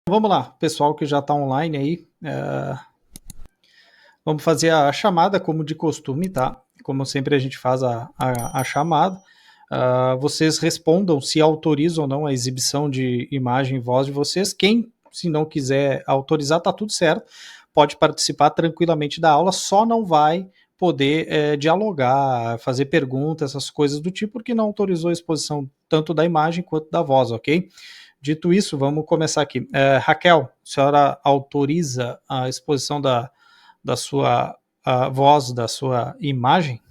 Vamos lá, pessoal que já está online aí, vamos fazer a chamada como de costume, tá? Como sempre a gente faz a chamada. Vocês respondam se autorizam ou não a exibição de imagem e voz de vocês. Quem, se não quiser autorizar, tá tudo certo. Pode participar tranquilamente da aula, só não vai poder dialogar, fazer perguntas, essas coisas do tipo, porque não autorizou a exposição tanto da imagem quanto da voz, ok? Dito isso, vamos começar aqui. Raquel, a senhora autoriza a exposição da sua voz, da sua imagem?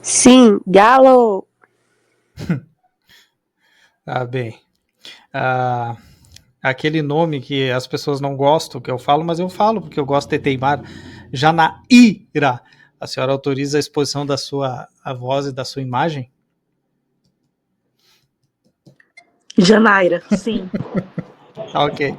Sim, Galo! Bem. Aquele nome que as pessoas não gostam que eu falo, mas eu falo porque eu gosto de teimar. Janaíra. A senhora autoriza a exposição da sua voz e da sua imagem? Janaíra, sim. Ok.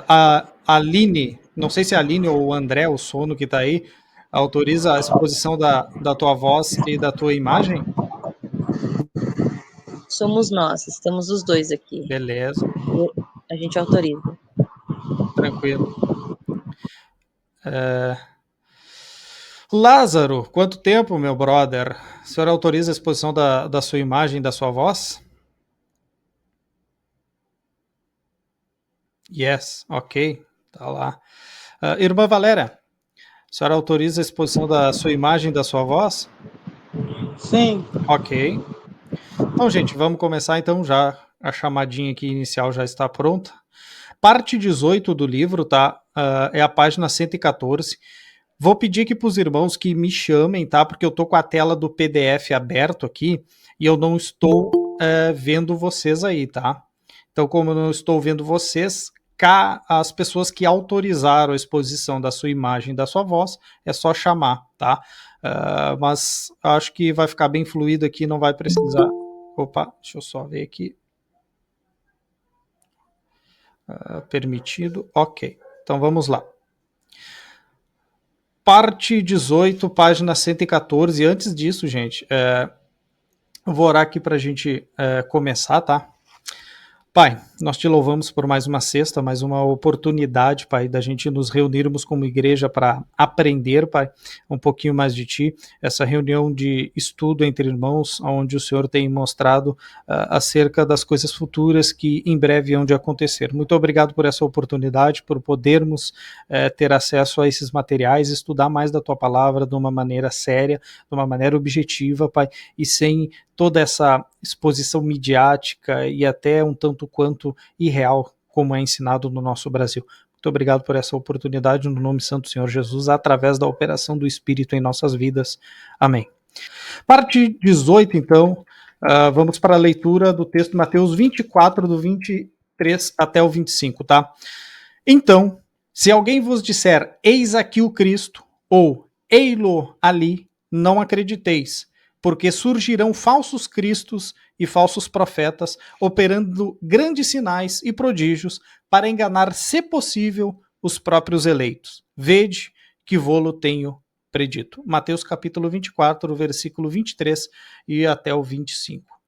A Aline, não sei se é a Aline ou o André, o sono que está aí, autoriza a exposição da tua voz e da tua imagem? Somos nós, estamos os dois aqui. Beleza. A gente autoriza. Tranquilo. Lázaro, quanto tempo, meu brother? A senhora autoriza a exposição da sua imagem e da sua voz? Yes, ok. Tá lá. Irmã Valéria, a senhora autoriza a exposição da sua imagem e da sua voz? Sim. Ok. Então, gente, vamos começar então já. A chamadinha aqui inicial já está pronta. Parte 18 do livro, tá? É a página 114. Vou pedir aqui para os irmãos que me chamem, tá? Porque eu tô com a tela do PDF aberto aqui e eu não estou vendo vocês aí, tá? Então, como eu não estou vendo vocês, as pessoas que autorizaram a exposição da sua imagem e da sua voz, é só chamar, tá? Mas acho que vai ficar bem fluido aqui, não vai precisar. Opa, deixa eu só ver aqui. Permitido, ok. Então vamos lá. Parte 18, página 114. Antes disso, gente, eu vou orar aqui para a gente começar, tá? Pai, nós te louvamos por mais uma sexta, mais uma oportunidade, Pai, da gente nos reunirmos como igreja para aprender, Pai, um pouquinho mais de Ti. Essa reunião de estudo entre irmãos, onde o Senhor tem mostrado acerca das coisas futuras que em breve hão de acontecer. Muito obrigado por essa oportunidade, por podermos ter acesso a esses materiais, estudar mais da Tua Palavra de uma maneira séria, de uma maneira objetiva, Pai, e sem toda essa exposição midiática e até um tanto quanto irreal, como é ensinado no nosso Brasil. Muito obrigado por essa oportunidade, no nome santo do Senhor Jesus, através da operação do Espírito em nossas vidas. Amém. Parte 18, então, vamos para a leitura do texto de Mateus 24, do 23 até o 25, tá? Então, se alguém vos disser, eis aqui o Cristo, ou ei-lo ali, não acrediteis, porque surgirão falsos cristos e falsos profetas, operando grandes sinais e prodígios para enganar, se possível, os próprios eleitos. Vede que vô-lo tenho predito. Mateus capítulo 24, versículo 23 e até o 25.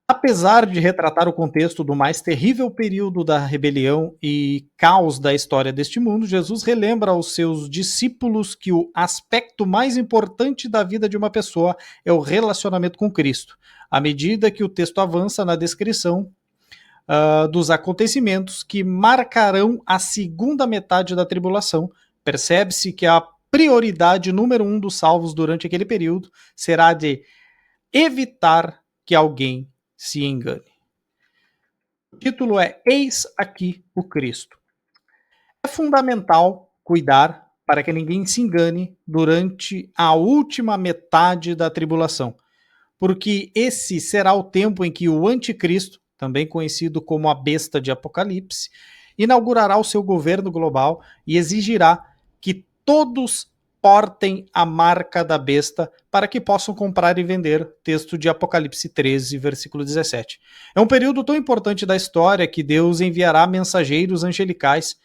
Apesar de retratar o contexto do mais terrível período da rebelião e caos da história deste mundo, Jesus relembra aos seus discípulos que o aspecto mais importante da vida de uma pessoa é o relacionamento com Cristo. À medida que o texto avança na descrição dos acontecimentos que marcarão a segunda metade da tribulação, percebe-se que a prioridade número 1 dos salvos durante aquele período será de evitar que alguém se engane. O título é Eis aqui o Cristo. É fundamental cuidar para que ninguém se engane durante a última metade da tribulação, porque esse será o tempo em que o anticristo, também conhecido como a besta de Apocalipse, inaugurará o seu governo global e exigirá que todos portem a marca da besta para que possam comprar e vender. Texto de Apocalipse 13, versículo 17. É um período tão importante da história que Deus enviará mensageiros angelicais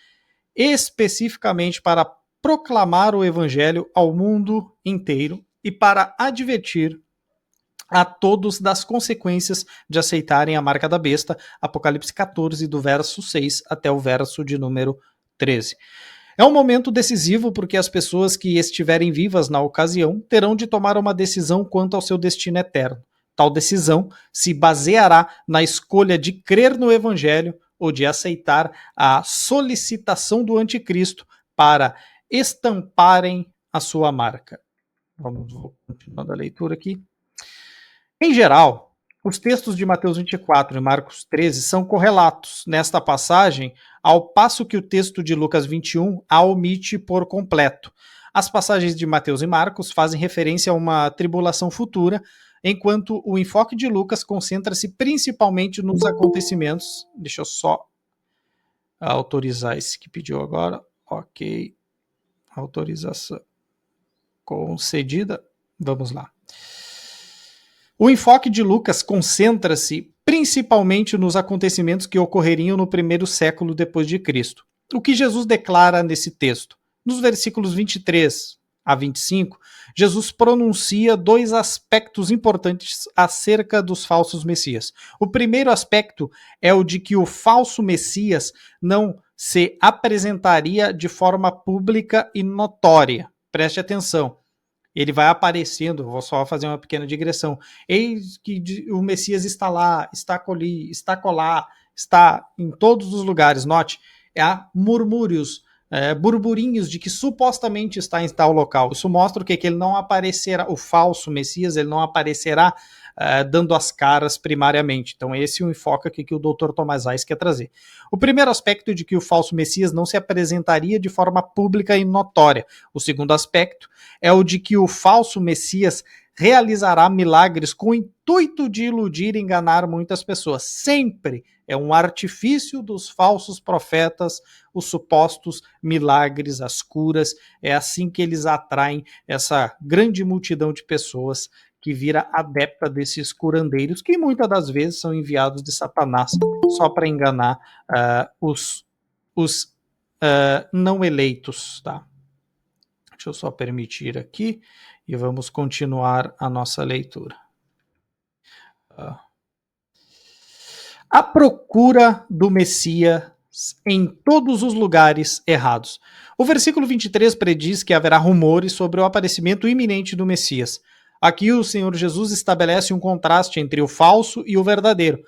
especificamente para proclamar o evangelho ao mundo inteiro e para advertir a todos das consequências de aceitarem a marca da besta, Apocalipse 14, do verso 6 até o verso de número 13. É um momento decisivo porque as pessoas que estiverem vivas na ocasião terão de tomar uma decisão quanto ao seu destino eterno. Tal decisão se baseará na escolha de crer no Evangelho ou de aceitar a solicitação do anticristo para estamparem a sua marca. Vou continuando a leitura aqui. Em geral, os textos de Mateus 24 e Marcos 13 são correlatos nesta passagem, ao passo que o texto de Lucas 21 a omite por completo. As passagens de Mateus e Marcos fazem referência a uma tribulação futura, enquanto o enfoque de Lucas concentra-se principalmente nos acontecimentos. Deixa eu só autorizar esse que pediu agora. Ok. Autorização concedida. Vamos lá. O enfoque de Lucas concentra-se principalmente nos acontecimentos que ocorreriam no primeiro século depois de Cristo. O que Jesus declara nesse texto? Nos versículos 23 a 25, Jesus pronuncia dois aspectos importantes acerca dos falsos messias. O primeiro aspecto é o de que o falso messias não se apresentaria de forma pública e notória. Preste atenção. Ele vai aparecendo, vou só fazer uma pequena digressão. Eis que o Messias está lá, está ali, está colar, está em todos os lugares. Note, há murmúrios, burburinhos de que supostamente está em tal local. Isso mostra o quê? Que ele não aparecerá, o falso Messias, ele não aparecerá dando as caras primariamente. Então esse é o enfoque aqui que o Dr. Thomas Reis quer trazer. O primeiro aspecto é de que o falso Messias não se apresentaria de forma pública e notória. O segundo aspecto é o de que o falso Messias realizará milagres com o intuito de iludir e enganar muitas pessoas. Sempre é um artifício dos falsos profetas, os supostos milagres, as curas. É assim que eles atraem essa grande multidão de pessoas que vira adepta desses curandeiros, que muitas das vezes são enviados de Satanás só para enganar os não eleitos. Tá? Deixa eu só permitir aqui e vamos continuar a nossa leitura. A procura do Messias em todos os lugares errados. O versículo 23 prediz que haverá rumores sobre o aparecimento iminente do Messias. Aqui o Senhor Jesus estabelece um contraste entre o falso e o verdadeiro.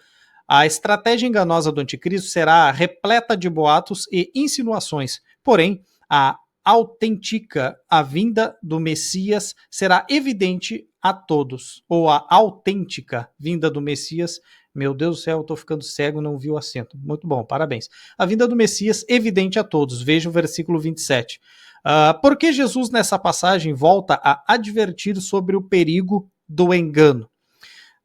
A estratégia enganosa do anticristo será repleta de boatos e insinuações, porém, a vinda do Messias será evidente a todos, ou a autêntica vinda do Messias. Meu Deus do céu, eu estou ficando cego, não vi o acento. Muito bom, parabéns. A vinda do Messias evidente a todos. Veja o versículo 27. Porque Jesus, nessa passagem, volta a advertir sobre o perigo do engano.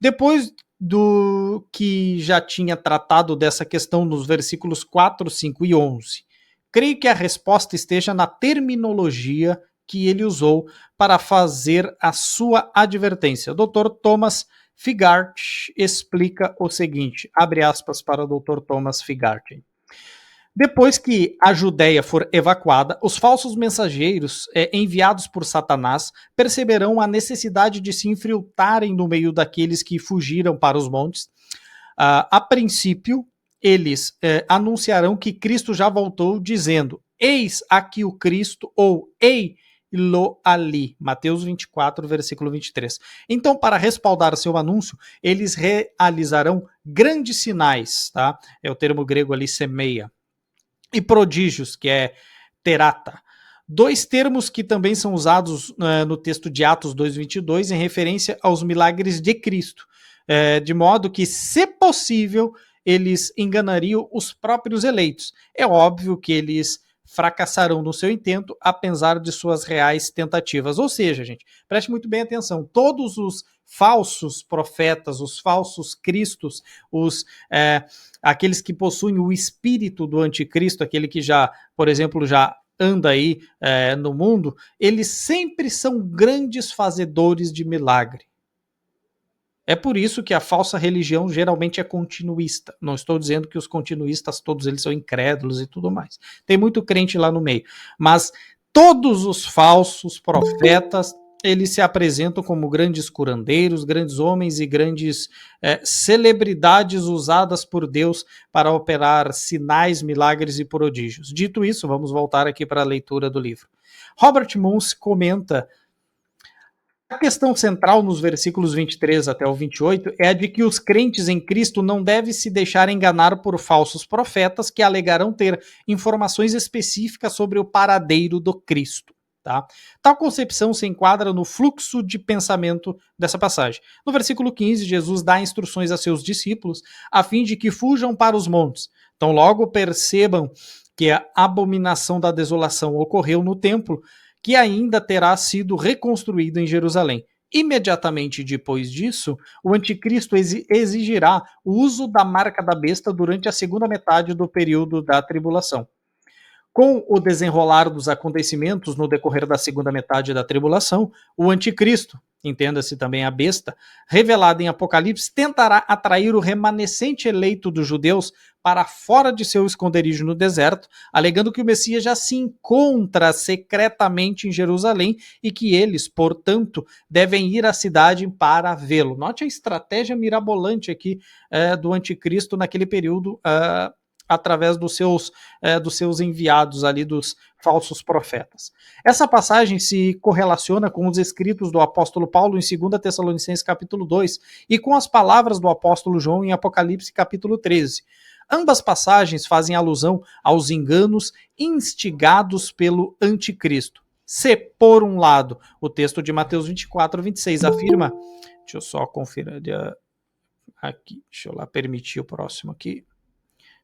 Depois do que já tinha tratado dessa questão nos versículos 4, 5 e 11, creio que a resposta esteja na terminologia que ele usou para fazer a sua advertência. O Dr. Thomas Figart explica o seguinte, abre aspas para o Dr. Thomas Figart. Depois que a Judéia for evacuada, os falsos mensageiros enviados por Satanás perceberão a necessidade de se infiltrarem no meio daqueles que fugiram para os montes. A princípio, eles anunciarão que Cristo já voltou, dizendo, eis aqui o Cristo, ou ei-lo ali. Mateus 24, versículo 23. Então, para respaldar seu anúncio, eles realizarão grandes sinais, tá? É o termo grego ali, semeia. E prodígios, que é terata. Dois termos que também são usados no texto de Atos 2:22 em referência aos milagres de Cristo. De modo que, se possível, eles enganariam os próprios eleitos. É óbvio que eles fracassarão no seu intento, apesar de suas reais tentativas. Ou seja, gente, preste muito bem atenção, todos os falsos profetas, os falsos cristos, aqueles que possuem o espírito do anticristo, aquele que já, por exemplo, já anda aí no mundo, eles sempre são grandes fazedores de milagre. É por isso que a falsa religião geralmente é continuista. Não estou dizendo que os continuistas, todos eles são incrédulos e tudo mais. Tem muito crente lá no meio. Mas todos os falsos profetas eles se apresentam como grandes curandeiros, grandes homens e grandes celebridades usadas por Deus para operar sinais, milagres e prodígios. Dito isso, vamos voltar aqui para a leitura do livro. Robert Muns comenta: a questão central nos versículos 23 até o 28 é a de que os crentes em Cristo não devem se deixar enganar por falsos profetas que alegarão ter informações específicas sobre o paradeiro do Cristo. Tá? Tal concepção se enquadra no fluxo de pensamento dessa passagem. No versículo 15, Jesus dá instruções a seus discípulos a fim de que fujam para os montes. Então, logo percebam que a abominação da desolação ocorreu no templo, que ainda terá sido reconstruído em Jerusalém. Imediatamente depois disso, o anticristo exigirá o uso da marca da besta durante a segunda metade do período da tribulação. Com o desenrolar dos acontecimentos no decorrer da segunda metade da tribulação, o anticristo, entenda-se também a besta, revelada em Apocalipse, tentará atrair o remanescente eleito dos judeus para fora de seu esconderijo no deserto, alegando que o Messias já se encontra secretamente em Jerusalém e que eles, portanto, devem ir à cidade para vê-lo. Note a estratégia mirabolante aqui do anticristo naquele período, através dos seus enviados ali, dos falsos profetas. Essa passagem se correlaciona com os escritos do apóstolo Paulo em 2 Tessalonicenses capítulo 2 e com as palavras do apóstolo João em Apocalipse capítulo 13. Ambas passagens fazem alusão aos enganos instigados pelo anticristo. Se, por um lado, o texto de Mateus 24, 26 afirma... Deixa eu só conferir aqui, deixa eu lá permitir o próximo aqui.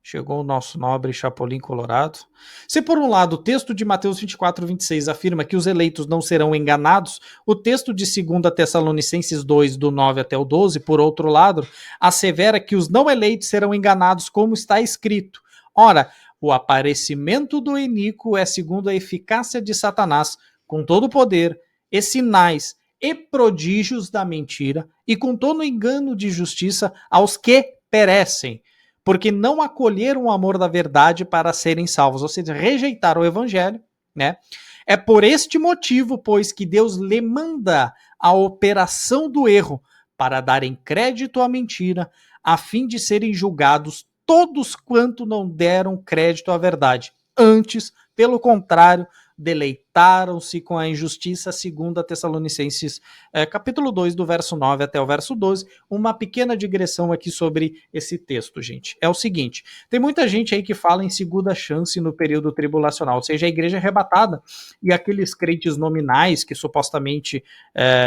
Chegou o nosso nobre Chapolin Colorado. Se por um lado o texto de Mateus 24, 26 afirma que os eleitos não serão enganados, o texto de 2 Tessalonicenses 2, do 9 até o 12, por outro lado, assevera que os não eleitos serão enganados como está escrito. Ora, o aparecimento do iníquo é segundo a eficácia de Satanás, com todo o poder e sinais e prodígios da mentira, e com todo o engano de justiça aos que perecem, porque não acolheram o amor da verdade para serem salvos, ou seja, rejeitaram o evangelho, né? É por este motivo, pois, que Deus lhe manda a operação do erro para darem crédito à mentira, a fim de serem julgados todos quanto não deram crédito à verdade. Antes, pelo contrário, deleitaram-se com a injustiça, 2 Tessalonicenses capítulo 2, do verso 9 até o verso 12. Uma pequena digressão aqui sobre esse texto, gente. É o seguinte, tem muita gente aí que fala em segunda chance no período tribulacional, ou seja, a igreja arrebatada, e aqueles crentes nominais que supostamente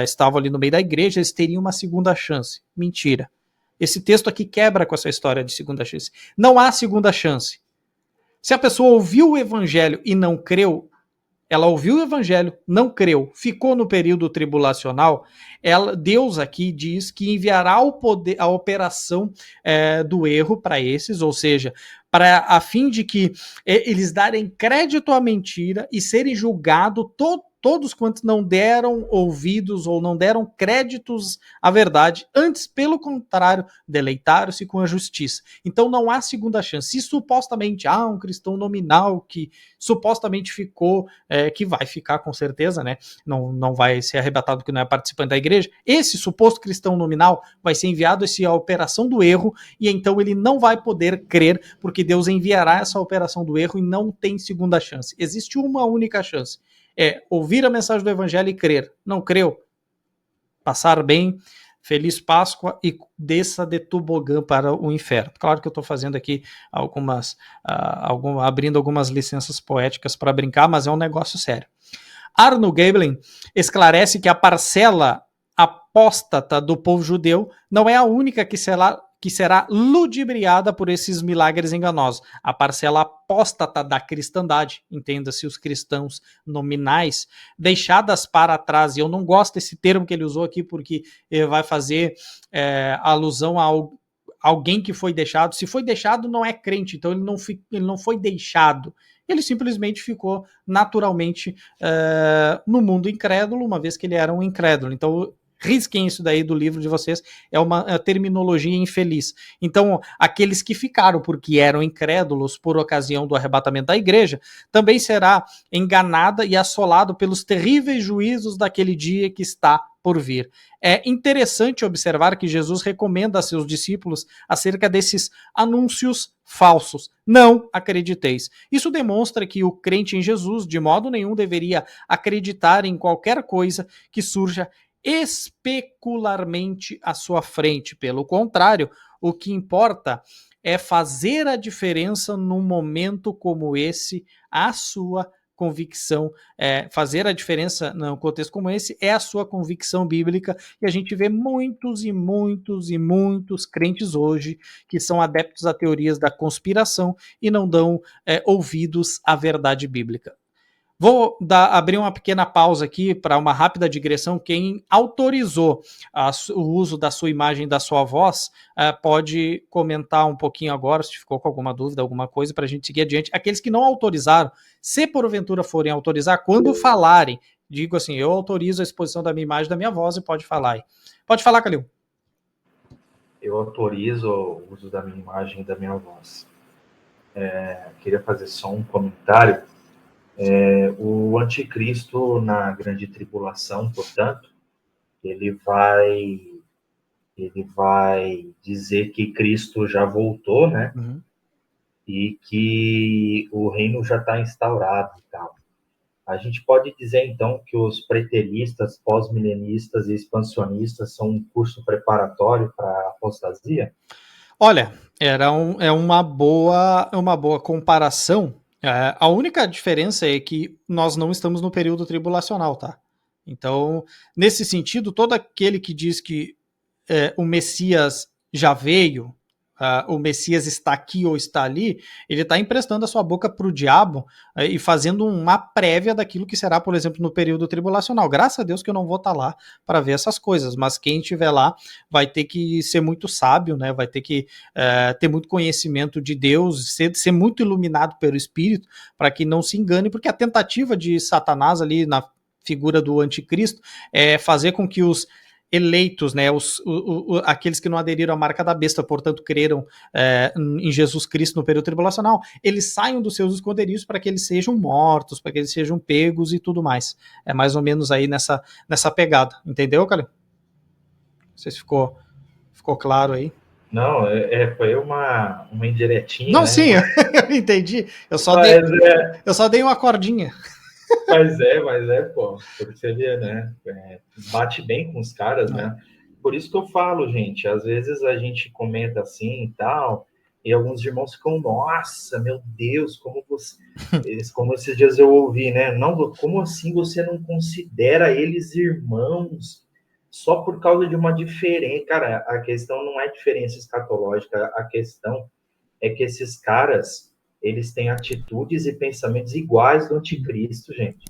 estavam ali no meio da igreja, eles teriam uma segunda chance. Mentira. Esse texto aqui quebra com essa história de segunda chance. Não há segunda chance. Se a pessoa ouviu o evangelho e não creu, ela ouviu o evangelho, não creu, ficou no período tribulacional, Deus aqui diz que enviará o poder, a operação do erro para esses, ou seja, a fim de que eles darem crédito à mentira e serem julgados todos quantos não deram ouvidos ou não deram créditos à verdade, antes, pelo contrário, deleitaram-se com a justiça. Então não há segunda chance. Se supostamente há um cristão nominal que supostamente ficou, que vai ficar com certeza, né? Não vai ser arrebatado porque não é participante da igreja, esse suposto cristão nominal vai ser enviado a operação do erro, e então ele não vai poder crer, porque Deus enviará essa operação do erro e não tem segunda chance. Existe uma única chance. É ouvir a mensagem do evangelho e crer. Não creu? Passar bem, feliz Páscoa e desça de tobogã para o inferno. Claro que eu estou fazendo aqui abrindo algumas licenças poéticas para brincar, mas é um negócio sério. Arno Gaebelin esclarece que a parcela apóstata do povo judeu não é a única que será ludibriada por esses milagres enganosos. A parcela apóstata da cristandade, entenda-se os cristãos nominais, deixadas para trás, e eu não gosto desse termo que ele usou aqui, porque ele vai fazer alusão a alguém que foi deixado. Se foi deixado, não é crente, então ele não foi deixado. Ele simplesmente ficou naturalmente no mundo incrédulo, uma vez que ele era um incrédulo. Então, Risquem isso daí do livro de vocês, é uma terminologia infeliz. Então, aqueles que ficaram porque eram incrédulos por ocasião do arrebatamento da igreja, também será enganada e assolado pelos terríveis juízos daquele dia que está por vir. É interessante observar que Jesus recomenda a seus discípulos acerca desses anúncios falsos. Não acrediteis. Isso demonstra que o crente em Jesus, de modo nenhum, deveria acreditar em qualquer coisa que surja especularmente à sua frente. Pelo contrário, o que importa é fazer a diferença num momento como esse, a sua convicção, fazer a diferença num contexto como esse é a sua convicção bíblica, e a gente vê muitos e muitos e muitos crentes hoje que são adeptos a teorias da conspiração e não dão ouvidos à verdade bíblica. Vou abrir uma pequena pausa aqui para uma rápida digressão. Quem autorizou o uso da sua imagem e da sua voz pode comentar um pouquinho agora, se ficou com alguma dúvida, alguma coisa, para a gente seguir adiante. Aqueles que não autorizaram, se porventura forem autorizar, quando falarem, digo assim, eu autorizo a exposição da minha imagem e da minha voz e pode falar aí. Pode falar, Calil. Eu autorizo o uso da minha imagem e da minha voz. Queria fazer só um comentário. O anticristo na grande tribulação, portanto, ele vai dizer que Cristo já voltou, né? Uhum. E que o reino já está instaurado e tal. A gente pode dizer, então, que os preteristas, pós-milenistas e expansionistas são um curso preparatório para a apostasia? Olha, é uma boa comparação. A única diferença é que nós não estamos no período tribulacional, tá? Então, nesse sentido, todo aquele que diz que o Messias já veio, o Messias está aqui ou está ali, ele está emprestando a sua boca para o diabo e fazendo uma prévia daquilo que será, por exemplo, no período tribulacional. Graças a Deus que eu não vou estar lá para ver essas coisas, mas quem estiver lá vai ter que ser muito sábio, né? Vai ter que ter muito conhecimento de Deus, ser muito iluminado pelo Espírito, para que não se engane, porque a tentativa de Satanás ali na figura do anticristo é fazer com que os eleitos, né, aqueles que não aderiram à marca da besta, portanto creram em Jesus Cristo no período tribulacional, eles saiam dos seus esconderijos para que eles sejam mortos, para que eles sejam pegos e tudo mais. É mais ou menos aí nessa pegada. Entendeu, Calil? Não sei se ficou claro aí. Não, foi uma indiretinha. Não, né? sim, eu entendi. Eu só dei uma cordinha. Mas pô, porque você vê, né? Bate bem com os caras, né? Por isso que eu falo, gente, às vezes a gente comenta assim e tal, e alguns irmãos ficam, nossa, meu Deus, como esses dias eu ouvi, né? Não, como assim você não considera eles irmãos só por causa de uma diferença? Cara, a questão não é diferença escatológica, a questão é que esses caras, eles têm atitudes e pensamentos iguais do anticristo, gente.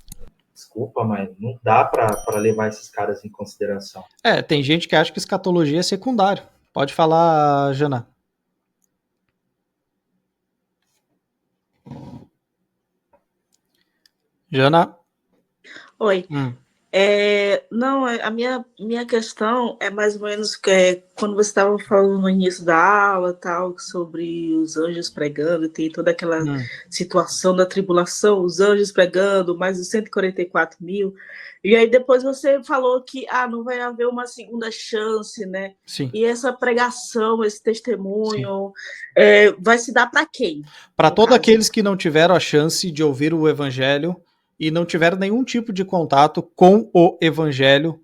Desculpa, mas não dá para levar esses caras em consideração. Tem gente que acha que escatologia é secundário. Pode falar, Jana. Jana? Oi. Não, a minha questão é mais ou menos quando você estava falando no início da aula, tal, sobre os anjos pregando, tem toda aquela situação da tribulação, os anjos pregando, mais os 144 mil, e aí depois você falou que não vai haver uma segunda chance, né? Sim. E essa pregação, esse testemunho, vai se dar para quem? Para todos aqueles que não tiveram a chance de ouvir o evangelho e não tiveram nenhum tipo de contato com o evangelho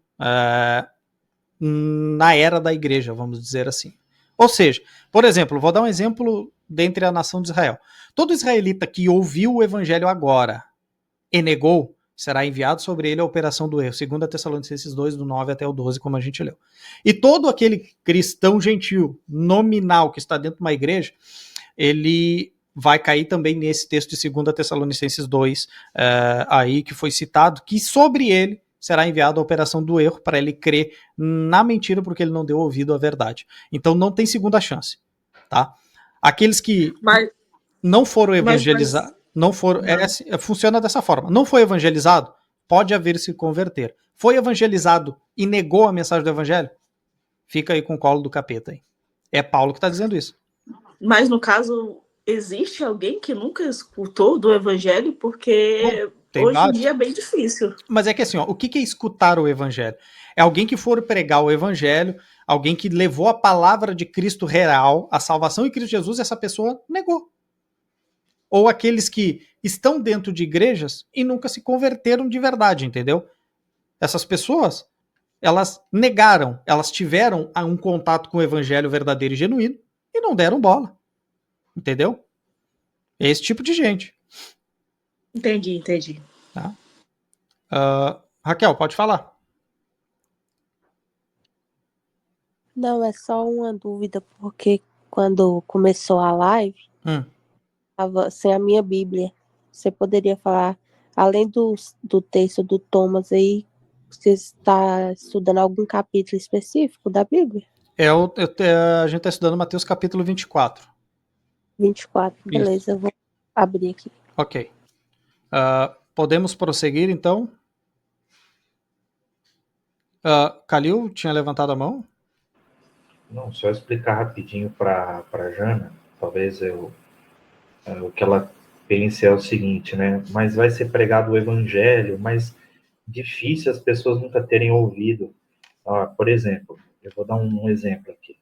na era da igreja, vamos dizer assim. Ou seja, por exemplo, vou dar um exemplo dentre a nação de Israel. Todo israelita que ouviu o evangelho agora e negou, será enviado sobre ele a operação do erro, 2 Tessalonicenses 2, do 9 até o 12, como a gente leu. E todo aquele cristão gentil, nominal, que está dentro de uma igreja, ele vai cair também nesse texto de 2 Tessalonicenses 2, aí que foi citado, que sobre ele será enviada a operação do erro para ele crer na mentira porque ele não deu ouvido à verdade. Então não tem segunda chance, tá? Aqueles que não foram evangelizados, não foram, funciona dessa forma, não foi evangelizado, pode haver se converter. Foi evangelizado e negou a mensagem do evangelho? Fica aí com o colo do capeta aí. É Paulo que está dizendo isso. Mas, no caso, existe alguém que nunca escutou do evangelho? Porque hoje em dia é bem difícil. Mas é que assim, ó, o que é escutar o evangelho? É alguém que for pregar o evangelho, alguém que levou a palavra de Cristo real, a salvação em Cristo Jesus, essa pessoa negou. Ou aqueles que estão dentro de igrejas e nunca se converteram de verdade, entendeu? Essas pessoas, elas negaram, elas tiveram um contato com o evangelho verdadeiro e genuíno e não deram bola. Entendeu? É esse tipo de gente. Entendi. Tá? Raquel, pode falar. Não, é só uma dúvida, porque quando começou a live, estava sem a minha Bíblia. Você poderia falar, além do texto do Thomas aí, você está estudando algum capítulo específico da Bíblia? A gente está estudando Mateus capítulo 24. 24, beleza, isso. Eu vou abrir aqui. Ok. Podemos prosseguir, então? Calil tinha levantado a mão? Não, só explicar rapidinho para a Jana, talvez o que ela pense é o seguinte, né? Mas vai ser pregado o evangelho, mas difícil as pessoas nunca terem ouvido. Por exemplo, eu vou dar um exemplo aqui.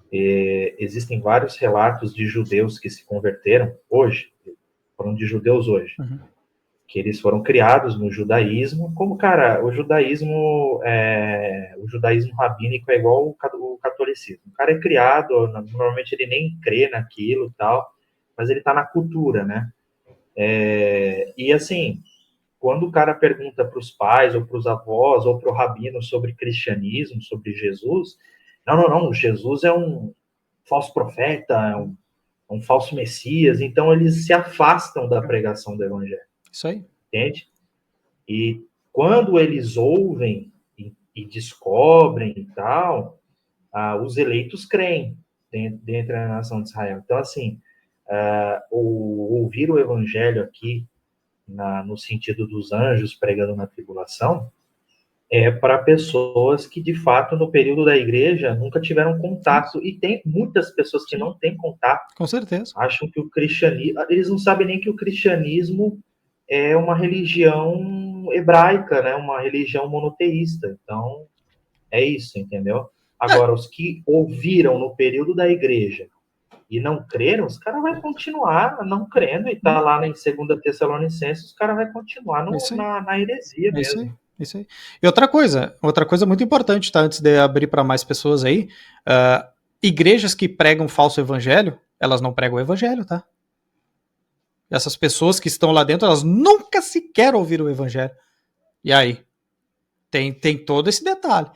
Existem vários relatos de judeus que se converteram hoje, falando de judeus hoje, que eles foram criados no judaísmo, como, cara, o judaísmo rabínico é igual o catolicismo. O cara é criado, normalmente ele nem crê naquilo e tal, mas ele tá na cultura, né? E assim, quando o cara pergunta para os pais, ou para os avós, ou para o rabino sobre cristianismo, sobre Jesus, não, Jesus é um falso profeta, é um falso messias, então eles se afastam da pregação do evangelho. Isso aí. Entende? E quando eles ouvem e descobrem e tal, os eleitos creem dentro da nação de Israel. Então, assim, ouvir o evangelho aqui, no sentido dos anjos pregando na tribulação, é para pessoas que, de fato, no período da igreja, nunca tiveram contato. E tem muitas pessoas que não têm contato. Com certeza. Acham que o cristianismo... Eles não sabem nem que o cristianismo é uma religião hebraica, né? Uma religião monoteísta. Então, é isso, entendeu? Agora, os que ouviram no período da igreja e não creram, os caras vão continuar não crendo, e tá lá em 2 Tessalonicenses, os caras vão continuar na heresia mesmo. Isso aí. E outra coisa muito importante, tá? Antes de abrir para mais pessoas aí, igrejas que pregam falso evangelho, elas não pregam o evangelho, tá? Essas pessoas que estão lá dentro, elas nunca sequer ouviram o evangelho. E aí? Tem todo esse detalhe.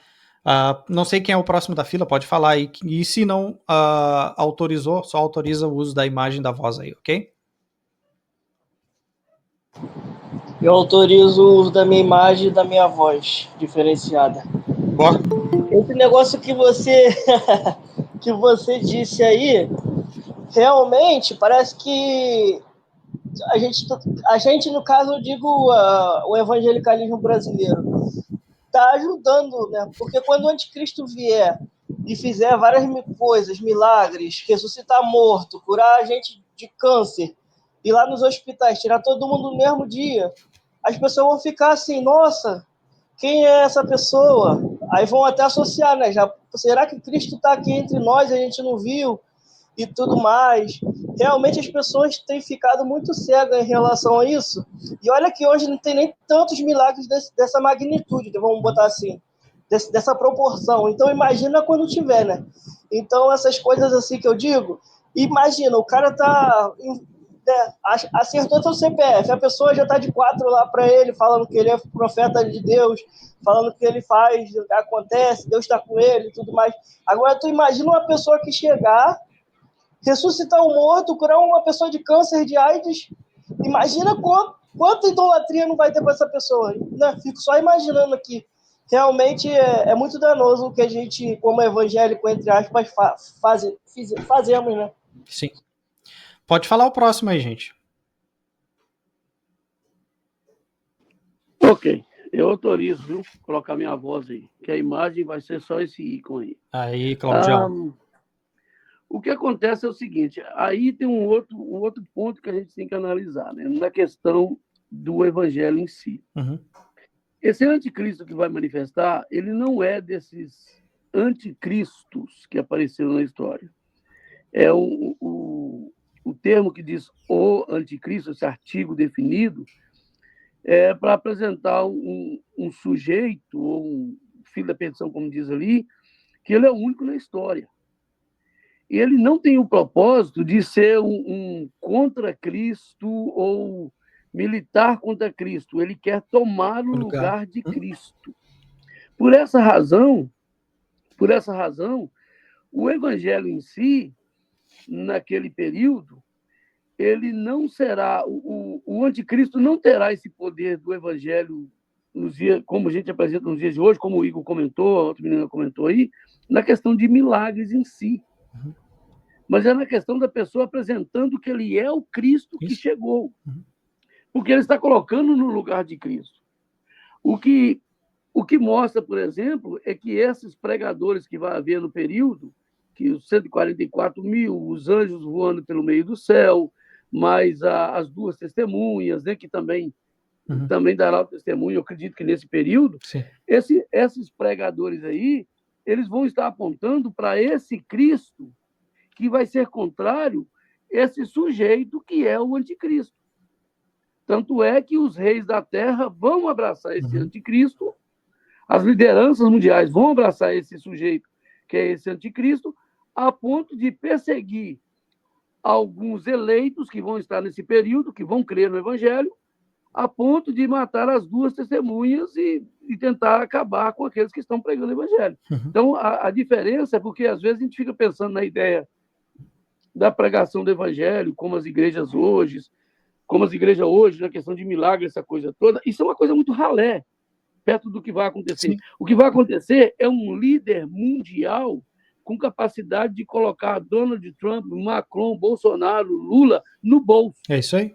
Não sei quem é o próximo da fila, pode falar aí. E se não autorizou, só autoriza o uso da imagem da voz aí, ok? Eu autorizo o uso da minha imagem e da minha voz diferenciada. Boa. Esse negócio que você que você disse aí, realmente parece que a gente, no caso, eu digo o evangelicalismo brasileiro, está ajudando, né? Porque quando o anticristo vier e fizer várias coisas, milagres, ressuscitar morto, curar a gente de câncer, ir lá nos hospitais, tirar todo mundo no mesmo dia, as pessoas vão ficar assim, nossa, quem é essa pessoa? Aí vão até associar, né? Será que Cristo está aqui entre nós e a gente não viu? E tudo mais. Realmente as pessoas têm ficado muito cegas em relação a isso. E olha que hoje não tem nem tantos milagres dessa magnitude, vamos botar assim, dessa proporção. Então imagina quando tiver, né? Então essas coisas assim que eu digo, imagina, o cara tá... acertou seu CPF, a pessoa já tá de 4 lá para ele, falando que ele é profeta de Deus, falando que ele faz, acontece, Deus está com ele e tudo mais. Agora tu imagina uma pessoa que chegar, ressuscitar um morto, curar uma pessoa de câncer, de AIDS. Imagina quanta idolatria não vai ter para essa pessoa. Né? Fico só imaginando aqui. Realmente é muito danoso o que a gente, como evangélico, entre aspas, fazemos, né? Sim. Pode falar o próximo aí, gente. Ok, eu autorizo, viu? Colocar minha voz aí, que a imagem vai ser só esse ícone aí. Aí, Claudião. O que acontece é o seguinte, aí tem um outro ponto que a gente tem que analisar, né? Na questão do evangelho em si. Uhum. Esse anticristo que vai manifestar, ele não é desses anticristos que apareceram na história. É o termo que diz o anticristo, esse artigo definido, é para apresentar um sujeito, ou um filho da perdição, como diz ali, que ele é o único na história. E ele não tem o propósito de ser um contra Cristo ou militar contra Cristo. Ele quer tomar o lugar de Cristo. Por essa razão, o evangelho em si, naquele período, ele não será, o anticristo não terá esse poder do evangelho, nos dias, como a gente apresenta nos dias de hoje, como o Igor comentou, a outra menina comentou aí, na questão de milagres em si. Uhum. Mas é na questão da pessoa apresentando que ele é o Cristo que chegou. Uhum. Porque ele está colocando no lugar de Cristo. O que mostra, por exemplo, é que esses pregadores que vai haver no período, que os 144 mil, os anjos voando pelo meio do céu, mais as duas testemunhas, né, que também dará o testemunho, eu acredito que nesse período, esses pregadores aí, eles vão estar apontando para esse Cristo que vai ser contrário a esse sujeito que é o anticristo. Tanto é que os reis da terra vão abraçar esse anticristo, as lideranças mundiais vão abraçar esse sujeito que é esse anticristo, a ponto de perseguir alguns eleitos que vão estar nesse período, que vão crer no evangelho, a ponto de matar as duas testemunhas e tentar acabar com aqueles que estão pregando o evangelho. Então, a diferença é porque, às vezes, a gente fica pensando na ideia da pregação do evangelho, como as igrejas hoje, na questão de milagre, essa coisa toda. Isso é uma coisa muito ralé, perto do que vai acontecer. Sim. O que vai acontecer é um líder mundial com capacidade de colocar Donald Trump, Macron, Bolsonaro, Lula no bolso. É isso aí.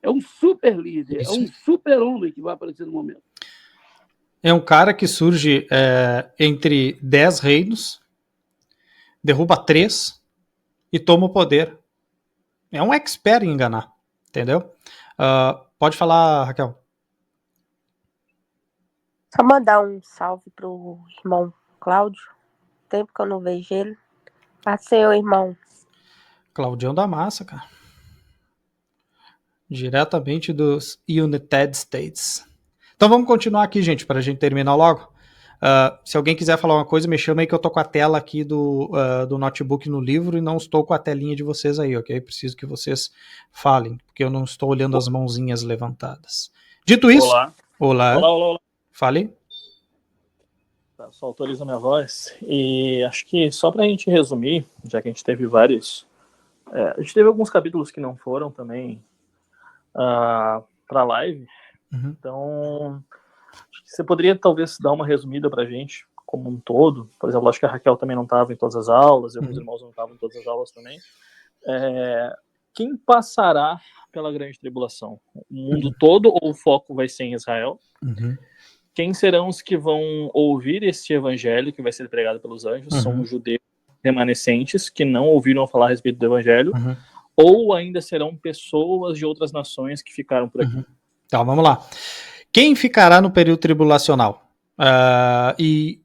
É um super líder, é um super homem que vai aparecer no momento. É um cara que surge entre 10 reinos, derruba 3 e toma o poder. É um expert em enganar, entendeu? Pode falar, Raquel. Só mandar um salve pro irmão Cláudio. Tempo que eu não vejo ele. Passei, irmão. Claudião da Massa, cara. Diretamente dos United States. Então vamos continuar aqui, gente, para a gente terminar logo. Se alguém quiser falar uma coisa, me chama aí que eu tô com a tela aqui do notebook no livro e não estou com a telinha de vocês aí, ok? Preciso que vocês falem, porque eu não estou olhando as mãozinhas levantadas. Dito isso... Olá. Fale. Só autoriza minha voz. E acho que só para a gente resumir, já que a gente teve vários... a gente teve alguns capítulos que não foram também para a live. Então, acho que você poderia talvez dar uma resumida para a gente como um todo. Por exemplo, acho que a Raquel também não estava em todas as aulas, e alguns irmãos não estavam em todas as aulas também. Quem passará pela grande tribulação? O mundo todo ou o foco vai ser em Israel? Quem serão os que vão ouvir este evangelho que vai ser pregado pelos anjos? São os judeus remanescentes que não ouviram falar a respeito do evangelho, ou ainda serão pessoas de outras nações que ficaram por aqui? Então, vamos lá. Quem ficará no período tribulacional? E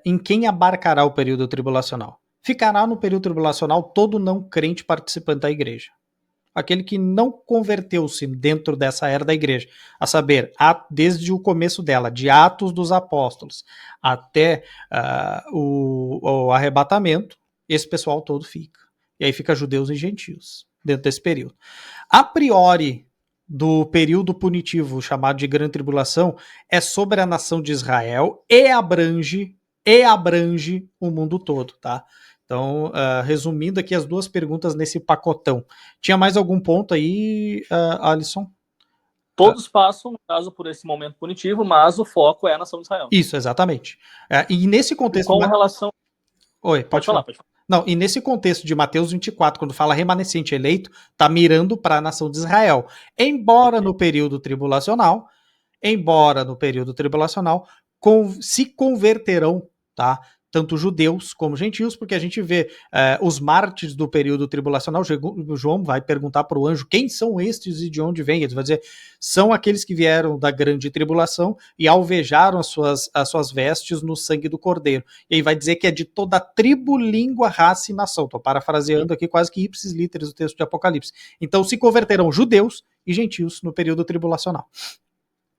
em quem abarcará o período tribulacional? Ficará no período tribulacional todo não crente participante da igreja. Aquele que não converteu-se dentro dessa era da igreja, a saber, desde o começo dela, de Atos dos Apóstolos até o arrebatamento, esse pessoal todo fica. E aí fica judeus e gentios dentro desse período. A priori, do período punitivo chamado de Grande Tribulação, é sobre a nação de Israel e abrange o mundo todo, tá? Então, resumindo aqui as duas perguntas nesse pacotão. Tinha mais algum ponto aí, Alisson? Todos passam, no caso, por esse momento punitivo, mas o foco é a nação de Israel. Isso, exatamente. E nesse contexto... Com relação... Oi, pode falar. Não, e nesse contexto de Mateus 24, quando fala remanescente eleito, está mirando para a nação de Israel. Embora no período tribulacional, embora no período tribulacional se converterão, tá? Tanto judeus como gentios, porque a gente vê os mártires do período tribulacional. João vai perguntar para o anjo quem são estes e de onde vêm. Ele vai dizer, são aqueles que vieram da grande tribulação e alvejaram as suas vestes no sangue do cordeiro. E aí vai dizer que é de toda a tribo, língua, raça e nação. Estou parafraseando aqui quase que ipsis literis o texto de Apocalipse. Então se converterão judeus e gentios no período tribulacional.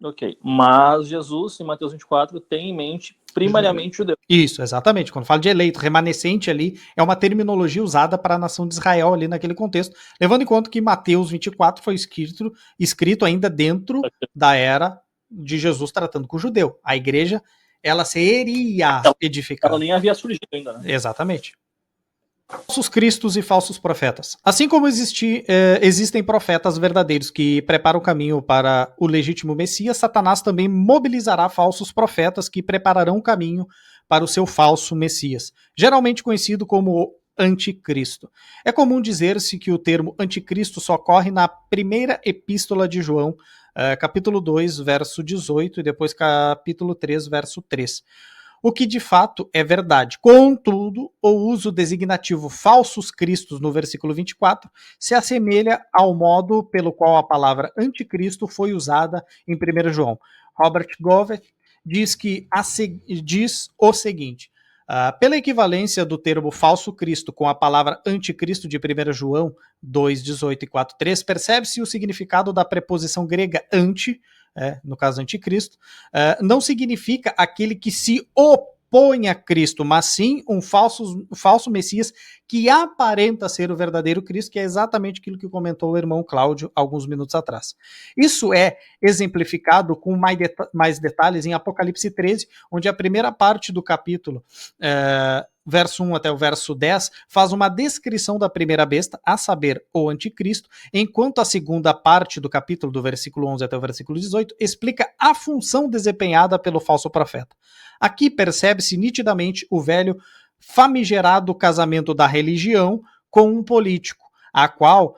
Ok, mas Jesus, em Mateus 24, tem em mente primariamente judeu. Isso, exatamente. Quando fala de eleito, remanescente ali, é uma terminologia usada para a nação de Israel ali naquele contexto, levando em conta que Mateus 24 foi escrito ainda dentro da era de Jesus tratando com o judeu. A igreja, ela seria edificada. Ela nem havia surgido ainda, né? Exatamente. Falsos cristos e falsos profetas. Assim como existem profetas verdadeiros que preparam o caminho para o legítimo Messias, Satanás também mobilizará falsos profetas que prepararão o caminho para o seu falso Messias, geralmente conhecido como anticristo. É comum dizer-se que o termo anticristo só ocorre na primeira epístola de João, capítulo 2, verso 18, e depois capítulo 3, verso 3. O que de fato é verdade. Contudo, o uso designativo falsos cristos no versículo 24 se assemelha ao modo pelo qual a palavra anticristo foi usada em 1 João. Robert Govett diz o seguinte: pela equivalência do termo falso Cristo com a palavra anticristo de 1 João 2, 18 e 4, 3, percebe-se o significado da preposição grega anti, no caso anticristo, não significa aquele que se opõe a Cristo, mas sim um falso Messias que aparenta ser o verdadeiro Cristo, que é exatamente aquilo que comentou o irmão Cláudio alguns minutos atrás. Isso é exemplificado com mais detalhes em Apocalipse 13, onde a primeira parte do capítulo, verso 1 até o verso 10, faz uma descrição da primeira besta, a saber, o anticristo, enquanto a segunda parte do capítulo, do versículo 11 até o versículo 18, explica a função desempenhada pelo falso profeta. Aqui percebe-se nitidamente o velho famigerado casamento da religião com um político, a qual,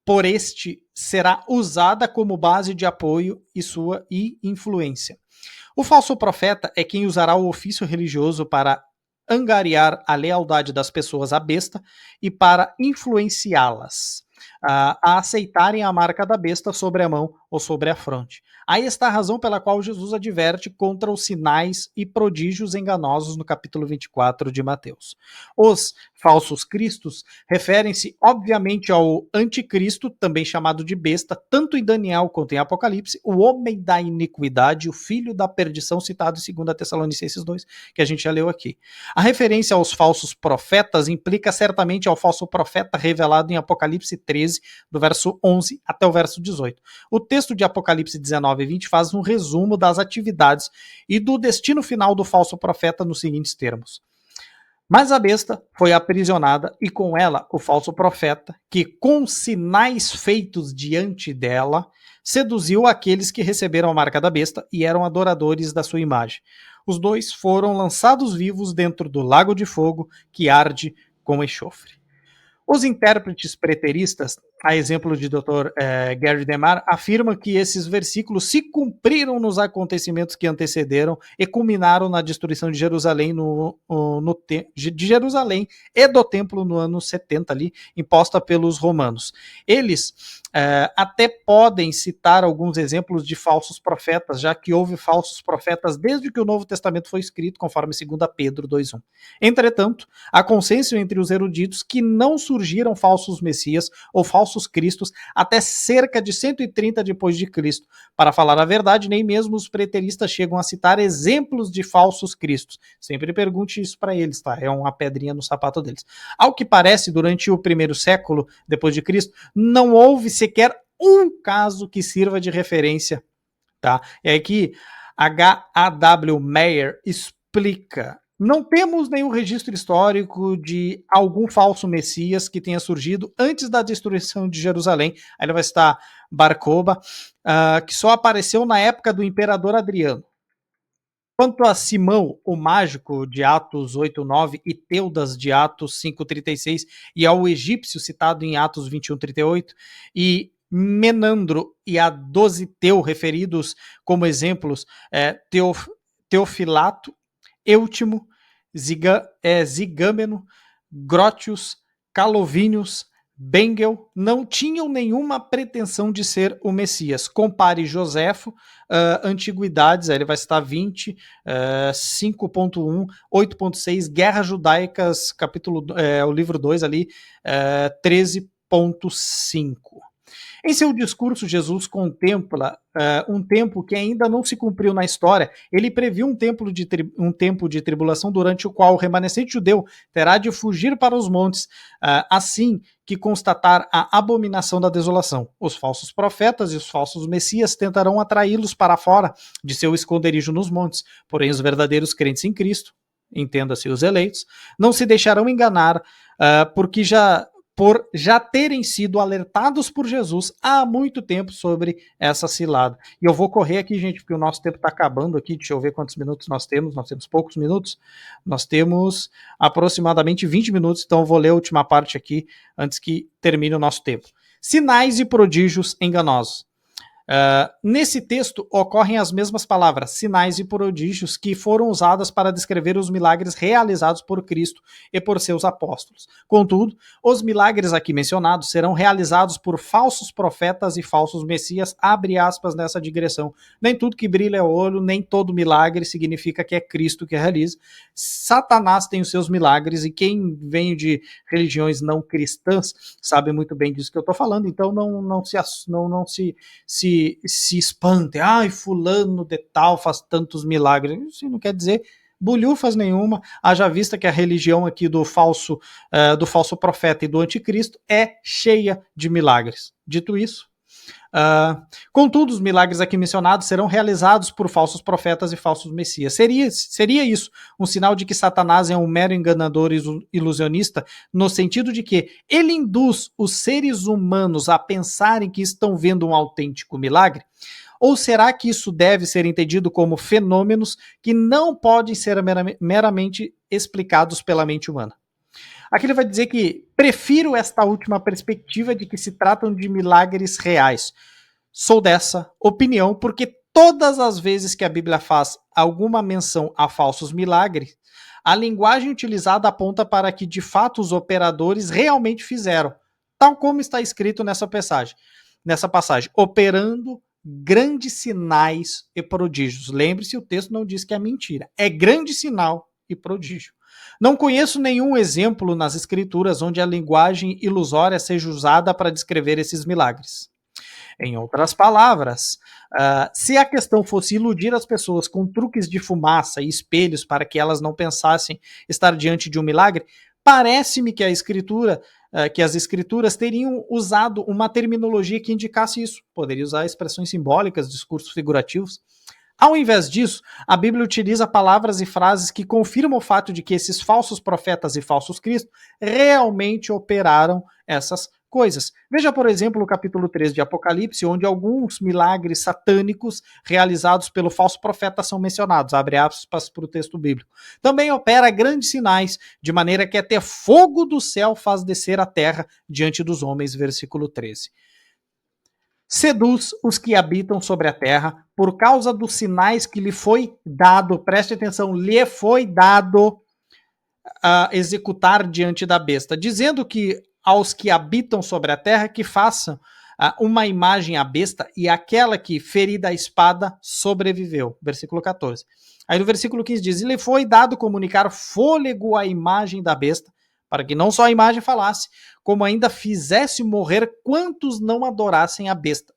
por este, será usada como base de apoio e sua influência. O falso profeta é quem usará o ofício religioso para angariar a lealdade das pessoas à besta e para influenciá-las a aceitarem a marca da besta sobre a mão ou sobre a fronte. Aí está a razão pela qual Jesus adverte contra os sinais e prodígios enganosos no capítulo 24 de Mateus. Os falsos cristos referem-se, obviamente, ao anticristo, também chamado de besta, tanto em Daniel quanto em Apocalipse, o homem da iniquidade, o filho da perdição, citado em 2 Tessalonicenses 2, que a gente já leu aqui. A referência aos falsos profetas implica certamente ao falso profeta revelado em Apocalipse 13, do verso 11 até o verso 18. O texto de Apocalipse 19 e 20 faz um resumo das atividades e do destino final do falso profeta nos seguintes termos. Mas a besta foi aprisionada e com ela o falso profeta, que com sinais feitos diante dela, seduziu aqueles que receberam a marca da besta e eram adoradores da sua imagem. Os dois foram lançados vivos dentro do lago de fogo que arde com enxofre. Os intérpretes preteristas, a exemplo de Dr. Gary DeMar, afirmam que esses versículos se cumpriram nos acontecimentos que antecederam e culminaram na destruição de Jerusalém, de Jerusalém e do templo no ano 70, ali, imposta pelos romanos. Eles até podem citar alguns exemplos de falsos profetas, já que houve falsos profetas desde que o Novo Testamento foi escrito, conforme 2 Pedro 2:1. Entretanto, há consenso entre os eruditos que não surgiram falsos messias ou falsos cristos até cerca de 130 depois de Cristo. Para falar a verdade, nem mesmo os preteristas chegam a citar exemplos de falsos cristos. Sempre pergunte isso para eles, tá? É uma pedrinha no sapato deles. Ao que parece, durante o primeiro século depois de Cristo, não houve sequer um caso que sirva de referência, tá? É que H.A.W. Meyer explica: não temos nenhum registro histórico de algum falso messias que tenha surgido antes da destruição de Jerusalém. Aí ele vai citar Bar Kokhba, que só apareceu na época do imperador Adriano. Quanto a Simão, o mágico, de Atos 8:9, e Teudas, de Atos 5:36, e ao egípcio, citado em Atos 21:38, e Menandro e a Dositeu, referidos como exemplos, Teofilato, Eutimo, Zigâmeno, Grótius, Calovínios, Bengel, não tinham nenhuma pretensão de ser o Messias. Compare Joséfo, Antiguidades, aí ele vai citar 20, 5.1, 8.6, Guerras Judaicas, o livro 2 ali, 13.5. Em seu discurso, Jesus contempla um tempo que ainda não se cumpriu na história. Ele previu um tempo de tribulação durante o qual o remanescente judeu terá de fugir para os montes, assim que constatar a abominação da desolação. Os falsos profetas e os falsos messias tentarão atraí-los para fora de seu esconderijo nos montes, porém os verdadeiros crentes em Cristo, entenda-se os eleitos, não se deixarão enganar, por já terem sido alertados por Jesus há muito tempo sobre essa cilada. E eu vou correr aqui, gente, porque o nosso tempo está acabando aqui. Deixa eu ver quantos minutos nós temos. Nós temos poucos minutos. Nós temos aproximadamente 20 minutos, então eu vou ler a última parte aqui antes que termine o nosso tempo. Sinais e prodígios enganosos. Nesse texto ocorrem as mesmas palavras, sinais e prodígios, que foram usadas para descrever os milagres realizados por Cristo e por seus apóstolos. Contudo, os milagres aqui mencionados serão realizados por falsos profetas e falsos messias, abre aspas nessa digressão. Nem tudo que brilha é olho, nem todo milagre significa que é Cristo que realiza. Satanás tem os seus milagres, e quem vem de religiões não cristãs sabe muito bem disso que eu estou falando, então não se espante, fulano de tal faz tantos milagres. Isso não quer dizer bulhufas nenhuma, haja vista que a religião aqui do falso profeta e do anticristo é cheia de milagres. Dito isso, contudo, os milagres aqui mencionados serão realizados por falsos profetas e falsos messias. Seria isso um sinal de que Satanás é um mero enganador e ilusionista, no sentido de que ele induz os seres humanos a pensarem que estão vendo um autêntico milagre? Ou será que isso deve ser entendido como fenômenos que não podem ser meramente explicados pela mente humana? Aqui ele vai dizer que prefiro esta última perspectiva de que se tratam de milagres reais. Sou dessa opinião porque todas as vezes que a Bíblia faz alguma menção a falsos milagres, a linguagem utilizada aponta para que de fato os operadores realmente fizeram, tal como está escrito nessa passagem, operando grandes sinais e prodígios. Lembre-se, o texto não diz que é mentira, é grande sinal e prodígio. Não conheço nenhum exemplo nas Escrituras onde a linguagem ilusória seja usada para descrever esses milagres. Em outras palavras, se a questão fosse iludir as pessoas com truques de fumaça e espelhos para que elas não pensassem estar diante de um milagre, parece-me que as Escrituras teriam usado uma terminologia que indicasse isso. Poderia usar expressões simbólicas, discursos figurativos. Ao invés disso, a Bíblia utiliza palavras e frases que confirmam o fato de que esses falsos profetas e falsos cristos realmente operaram essas coisas. Veja, por exemplo, o capítulo 3 de Apocalipse, onde alguns milagres satânicos realizados pelo falso profeta são mencionados, abre aspas para o texto bíblico. Também opera grandes sinais, de maneira que até fogo do céu faz descer a terra diante dos homens, versículo 13. Seduz os que habitam sobre a terra por causa dos sinais que lhe foi dado, preste atenção, lhe foi dado a executar diante da besta, dizendo que aos que habitam sobre a terra que façam uma imagem à besta e aquela que, ferida a espada, sobreviveu. Versículo 14. Aí no versículo 15 diz, e lhe foi dado comunicar fôlego à imagem da besta, para que não só a imagem falasse, como ainda fizesse morrer quantos não adorassem a besta.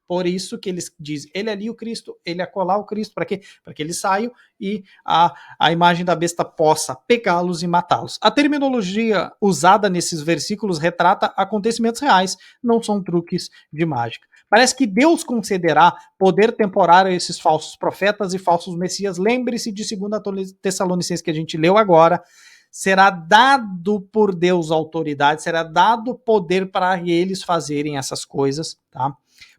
Por isso que eles dizem, ele ali o Cristo, ele acolá o Cristo, para quê? Para que eles saiam e a imagem da besta possa pegá-los e matá-los. A terminologia usada nesses versículos retrata acontecimentos reais, não são truques de mágica. Parece que Deus concederá poder temporário a esses falsos profetas e falsos messias. Lembre-se de 2 Tessalonicenses que a gente leu agora. Será dado por Deus autoridade, será dado poder para eles fazerem essas coisas, tá?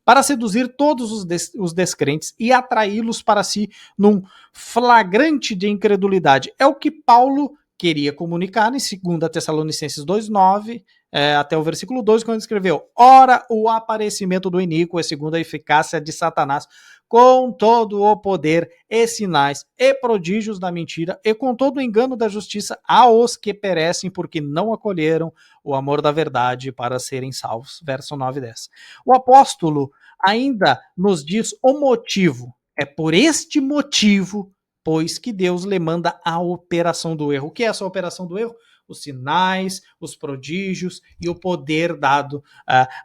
Para seduzir todos os descrentes e atraí-los para si num flagrante de incredulidade. É o que Paulo queria comunicar em 2 Tessalonicenses 2:9, até o versículo 12, quando escreveu: ora, o aparecimento do iníquo é segundo a eficácia de Satanás, com todo o poder e sinais e prodígios da mentira, e com todo o engano da justiça aos que perecem, porque não acolheram o amor da verdade para serem salvos. Verso 9 e 10. O apóstolo ainda nos diz o motivo. É por este motivo, pois, que Deus lhe manda a operação do erro. O que é essa operação do erro? Os sinais, os prodígios e o poder dado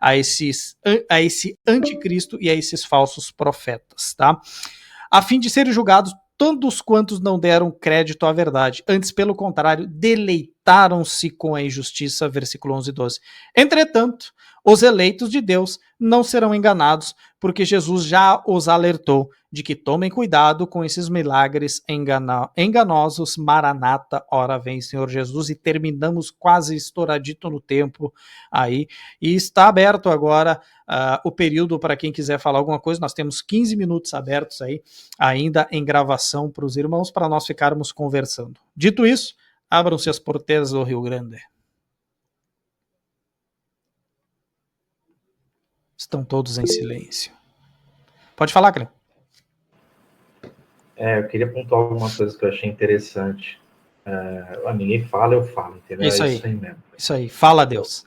a esse anticristo e a esses falsos profetas, tá? A fim de serem julgados todos quantos não deram crédito à verdade, antes, pelo contrário, deleitaram-se com a injustiça, versículo 11 e 12. Entretanto, os eleitos de Deus não serão enganados, porque Jesus já os alertou de que tomem cuidado com esses milagres enganosos. Maranata, ora vem, Senhor Jesus. E terminamos quase estouradito no tempo aí. E está aberto agora o período para quem quiser falar alguma coisa. Nós temos 15 minutos abertos aí, ainda em gravação para os irmãos, para nós ficarmos conversando. Dito isso, abram-se as porteiras do Rio Grande. Estão todos em silêncio. Pode falar, Cleo. Eu queria pontuar alguma coisa que eu achei interessante. Ninguém fala, eu falo, entendeu? Isso aí. Isso aí mesmo. Isso aí. Fala, Deus.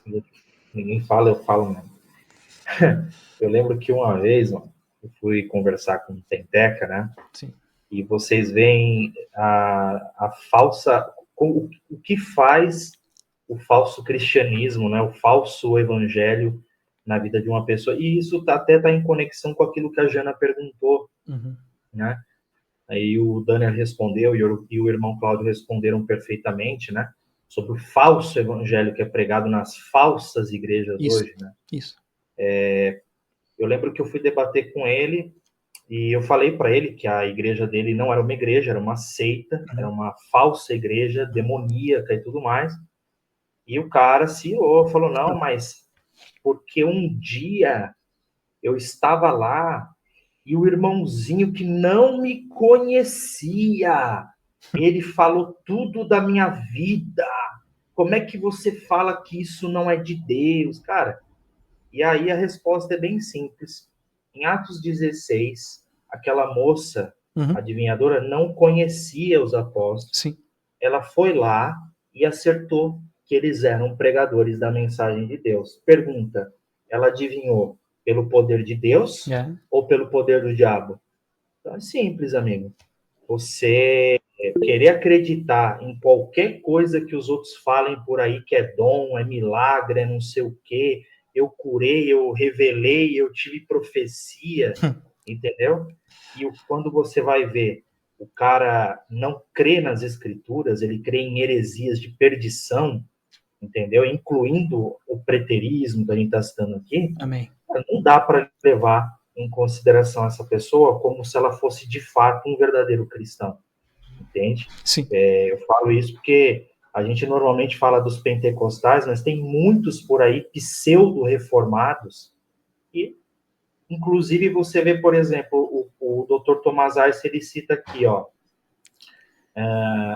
Ninguém fala, eu falo mesmo. Eu lembro que uma vez, eu fui conversar com o Penteca, né? Sim. E vocês veem a falsa... O que faz o falso cristianismo, né? O falso evangelho na vida de uma pessoa. E isso até está em conexão com aquilo que a Jana perguntou, né? Aí o Daniel respondeu e o irmão Cláudio responderam perfeitamente, né? Sobre o falso evangelho que é pregado nas falsas igrejas hoje, né? Isso. Eu lembro que eu fui debater com ele e eu falei para ele que a igreja dele não era uma igreja, era uma seita, era uma falsa igreja demoníaca e tudo mais. E o cara se irou, falou, não, mas porque um dia eu estava lá e o irmãozinho que não me conhecia, ele falou tudo da minha vida. Como é que você fala que isso não é de Deus, cara? E aí a resposta é bem simples. Em Atos 16, aquela moça, adivinhadora, não conhecia os apóstolos. Sim. Ela foi lá e acertou que eles eram pregadores da mensagem de Deus. Pergunta, ela adivinhou pelo poder de Deus ou pelo poder do diabo? Então é simples, amigo. Você querer acreditar em qualquer coisa que os outros falem por aí que é dom, é milagre, é não sei o quê, eu curei, eu revelei, eu tive profecia, entendeu? E quando você vai ver, o cara não crê nas escrituras, ele crê em heresias de perdição, entendeu? Incluindo o preterismo que a gente está citando aqui. Amém. Não dá para levar em consideração essa pessoa como se ela fosse de fato um verdadeiro cristão, entende? Sim. Eu falo isso porque a gente normalmente fala dos pentecostais, mas tem muitos por aí pseudo-reformados e, inclusive, você vê, por exemplo, o Dr. Tomás Arce, ele cita aqui, ó,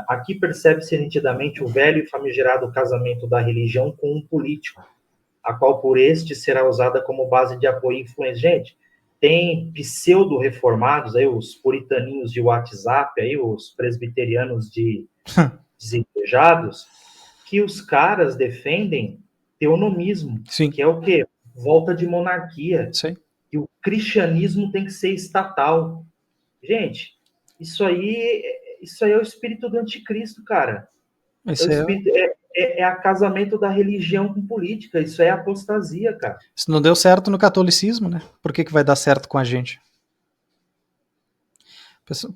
aqui percebe-se nitidamente o velho e famigerado casamento da religião com um político, a qual por este será usada como base de apoio e influência. Gente, tem pseudo-reformados, aí os puritaninhos de WhatsApp, aí os presbiterianos de desigrejados, que os caras defendem teonomismo, Sim. que é o quê? Volta de monarquia. Sim. E o cristianismo tem que ser estatal. Gente, isso aí é o espírito do anticristo, cara. É acasamento da religião com política. Isso é apostasia, cara. Isso não deu certo no catolicismo, né? Por que vai dar certo com a gente?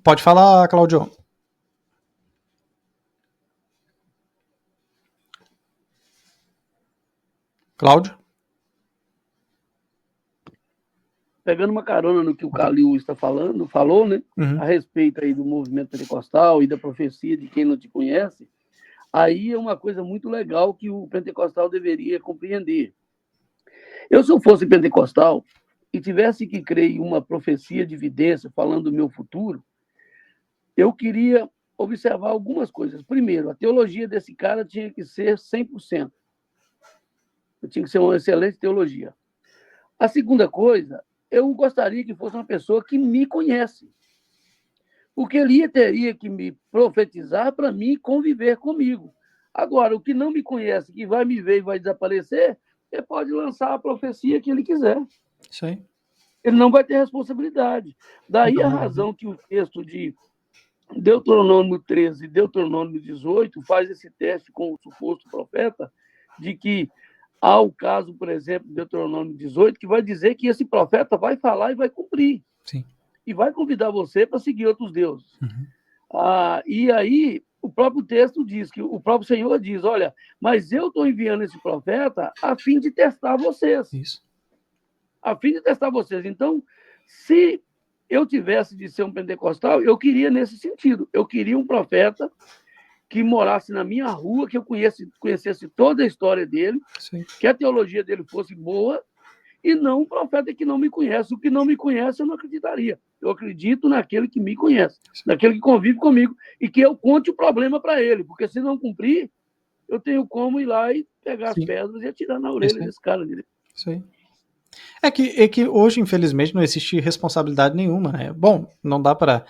Pode falar, Cláudio. Cláudio? Pegando uma carona no que o Calil está falou, né? A respeito aí do movimento pentecostal e da profecia de quem não te conhece, aí é uma coisa muito legal que o pentecostal deveria compreender. Se eu fosse pentecostal e tivesse que crer em uma profecia de vidência falando do meu futuro, eu queria observar algumas coisas. Primeiro, a teologia desse cara tinha que ser 100%. tinha que ser uma excelente teologia. A segunda coisa, eu gostaria que fosse uma pessoa que me conhece. Porque ele teria que me profetizar para mim conviver comigo. Agora, o que não me conhece, que vai me ver e vai desaparecer, ele pode lançar a profecia que ele quiser. Isso aí. Ele não vai ter responsabilidade. Daí a razão que o texto de Deuteronômio 13 e Deuteronômio 18 faz esse teste com o suposto profeta, de que há o caso, por exemplo, de Deuteronômio 18, que vai dizer que esse profeta vai falar e vai cumprir. Sim. E vai convidar você para seguir outros deuses. E aí, o próprio texto diz, que o próprio Senhor diz, olha, mas eu estou enviando esse profeta a fim de testar vocês. Isso. A fim de testar vocês. Então, se eu tivesse de ser um pentecostal, eu queria nesse sentido. Eu queria um profeta que morasse na minha rua, que eu conhecesse toda a história dele, Sim. que a teologia dele fosse boa, e não um profeta que não me conhece. O que não me conhece, eu não acreditaria. Eu acredito naquele que me conhece, naquele que convive comigo, e que eu conte o problema para ele, porque se não cumprir, eu tenho como ir lá e pegar as pedras e atirar na orelha desse cara. Isso aí. É que hoje, infelizmente, não existe responsabilidade nenhuma, né? Bom, não dá para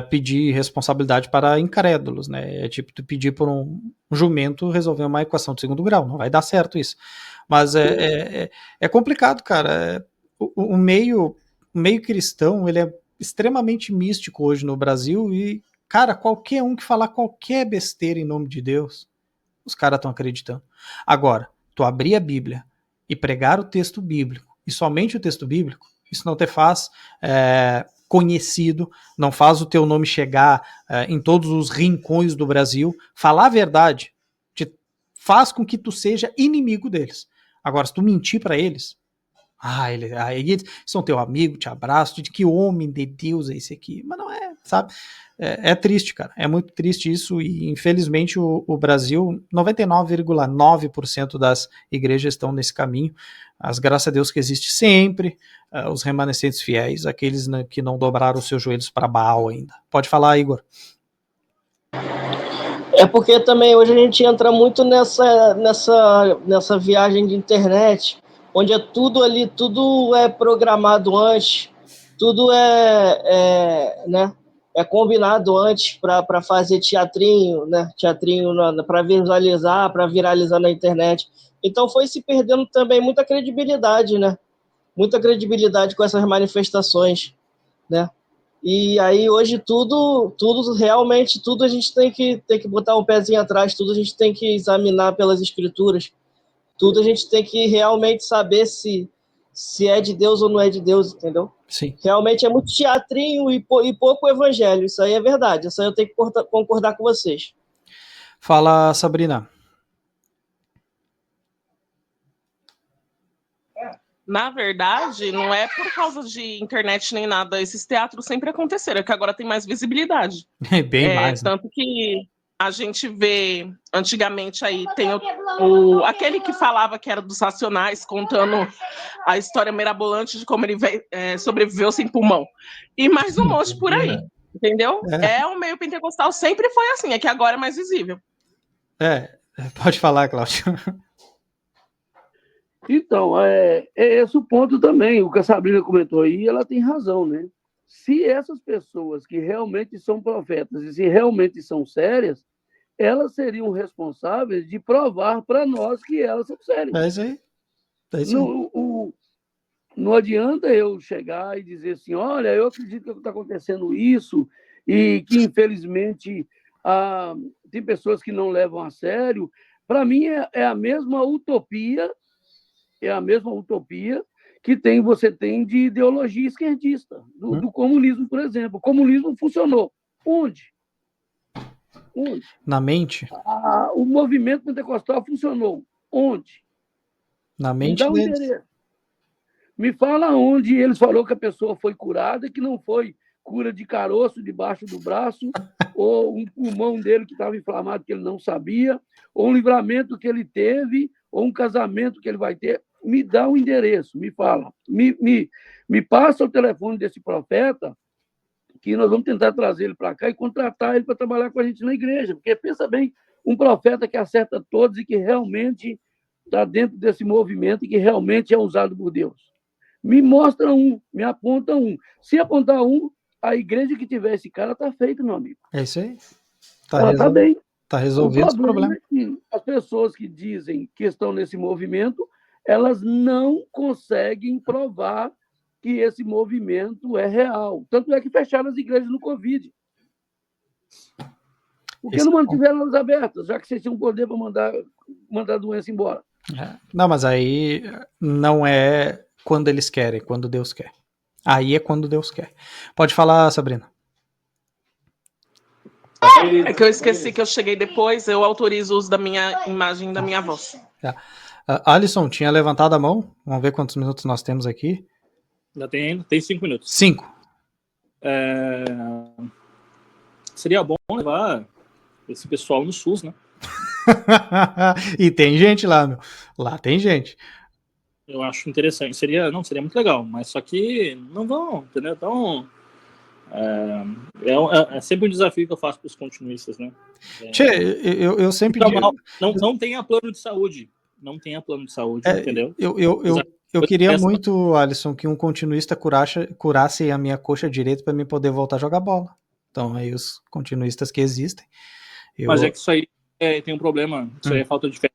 pedir responsabilidade para incrédulos, né? É tipo tu pedir por um jumento resolver uma equação de segundo grau, não vai dar certo isso. Mas é complicado, cara. O meio cristão, ele é extremamente místico hoje no Brasil e, cara, qualquer um que falar qualquer besteira em nome de Deus, os caras estão acreditando. Agora, tu abrir a Bíblia e pregar o texto bíblico, e somente o texto bíblico, isso não te faz conhecido, não faz o teu nome chegar em todos os rincões do Brasil. Falar a verdade te faz com que tu seja inimigo deles. Agora, se tu mentir para eles, eles são teu amigo, te abraço, de que homem de Deus é esse aqui? Mas não é, sabe? É triste, cara. É muito triste isso e, infelizmente, o Brasil, 99,9% das igrejas estão nesse caminho. As graças a Deus que existe sempre, os remanescentes fiéis, aqueles que não dobraram os seus joelhos para Baal ainda. Pode falar, Igor. É porque também hoje a gente entra muito nessa viagem de internet, onde tudo é programado antes, tudo né? É combinado antes para fazer teatrinho, né? Teatrinho para visualizar, para viralizar na internet. Então foi se perdendo também muita credibilidade, né? Muita credibilidade com essas manifestações, né? E aí hoje tudo realmente, tudo a gente tem que botar um pezinho atrás, tudo a gente tem que examinar pelas escrituras, tudo a gente tem que realmente saber se é de Deus ou não é de Deus, entendeu? Sim. Realmente é muito teatrinho e pouco evangelho, isso aí é verdade, isso aí eu tenho que concordar com vocês. Fala, Sabrina. Na verdade, não é por causa de internet nem nada, esses teatros sempre aconteceram, é que agora tem mais visibilidade. Bem mais. Tanto que a gente vê, antigamente aí tem aquele que falava que era dos Racionais, contando a história mirabolante de como ele sobreviveu sem pulmão. E mais um monte por aí, entendeu? O meio pentecostal sempre foi assim, é que agora é mais visível. Pode falar, Cláudio. Então, é esse o ponto também. O que a Sabrina comentou aí, ela tem razão, né? Se essas pessoas que realmente são profetas e se realmente são sérias, elas seriam responsáveis de provar para nós que elas são sérias. É isso aí. Não adianta eu chegar e dizer assim, olha, eu acredito que está acontecendo isso e que, infelizmente, tem pessoas que não levam a sério. Para mim, é a mesma utopia que você tem de ideologia esquerdista, do comunismo, por exemplo. O comunismo funcionou. Onde? Na mente. O movimento pentecostal funcionou. Onde? Na mente deles. Me fala onde eles falaram que a pessoa foi curada, que não foi cura de caroço debaixo do braço, ou um pulmão dele que estava inflamado que ele não sabia, ou um livramento que ele teve, ou um casamento que ele vai ter. Me dá um endereço, me fala. Me passa o telefone desse profeta, que nós vamos tentar trazer ele para cá e contratar ele para trabalhar com a gente na igreja. Porque, pensa bem, um profeta que acerta todos e que realmente está dentro desse movimento e que realmente é usado por Deus? Me mostra um, me aponta um. Se apontar um, a igreja que tiver esse cara está feita, meu amigo. É isso aí. Ela está bem. Está resolvido esse problema. É que as pessoas que dizem que estão nesse movimento, elas não conseguem provar que esse movimento é real. Tanto é que fecharam as igrejas no Covid. Por que não mantiveram elas abertas, já que vocês tinham poder para mandar a doença embora? Não, mas aí não é quando eles querem, é quando Deus quer. Aí é quando Deus quer. Pode falar, Sabrina. É que eu esqueci que eu cheguei depois, eu autorizo o uso da minha imagem e da minha voz. Alisson, tinha levantado a mão? Vamos ver quantos minutos nós temos aqui. Já tem 5 minutos. 5. Seria bom levar esse pessoal no SUS, né? E tem gente lá, meu. Lá tem gente. Eu acho interessante. Seria muito legal, mas só que não vão, entendeu? Então, é sempre um desafio que eu faço para os continuistas, né? Eu sempre digo... Não tenha plano de saúde. Não tenha plano de saúde, entendeu? Eu queria muito, Alisson, que um continuista curasse a minha coxa direita para mim poder voltar a jogar bola. Então, aí os continuistas que existem... Mas é que isso aí tem um problema. Isso aí é falta de fé.